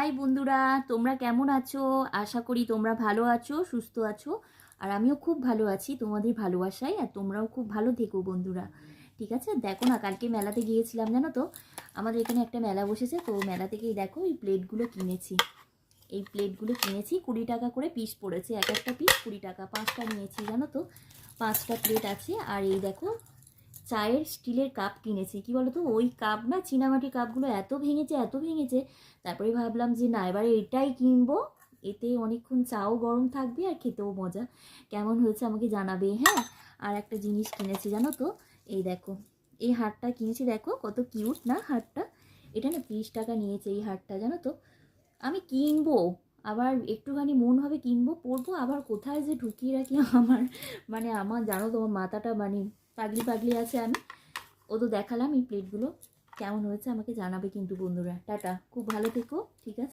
High বন্ধুরা, তোমরা কেমন আছো? আশা করি তোমরা ভালো আছো, সুস্থ আছো। আর আমিও খুব ভালো আছি তোমাদের ভালোবাসায়। আর তোমরাও খুব ভালো থেকো বন্ধুরা। ঠিক আছে, দেখো না, কালকে মেলাতে গিয়েছিলাম জানো তো। আমাদের এখানে একটা মেলা বসেছে, তো মেলা থেকেই দেখো এই প্লেটগুলো কিনেছি। এই প্লেটগুলো কিনেছি 20 টাকা করে পিস পড়েছে, এক একটা পিস 20 টাকা, 5টা নিয়েছি জানো তো। 5টা প্লেট আছে। আর এই দেখো চায়ের স্টিলের কাপ কিনেছি। কি বলো তো, ওই কাপ না, চীনামাটির কাপগুলো এত ভেঙেছে। তারপরে ভাবলাম যে না, এবারে এটাই কিনবো। এতে অনেকক্ষণ চাও গরম থাকবে আর খেতেও মজা। কেমন হয়েছে আমাকে জানাবে, হ্যাঁ। আর একটা জিনিস কিনেছি জানো তো, এই দেখো, এই হারটা কিনেছি, দেখো কত কিউট না হারটা। এটা না 30 টাকা নিয়েছে এই হারটা জানো তো। আমি কিনবো, আবার একটুখানি মন হবে কিনবো, পরবো, আবার কোথায় যে ঢুকিয়ে রাখি আমার জানো তোমার মাথাটা পাগলি পাগলি আছে আমি। ও তো দেখালাম এই প্লেটগুলো, কেমন হয়েছে আমাকে জানাবে কিন্তু বন্ধুরা। টাটা, খুব ভালো থেকো, ঠিক আছে।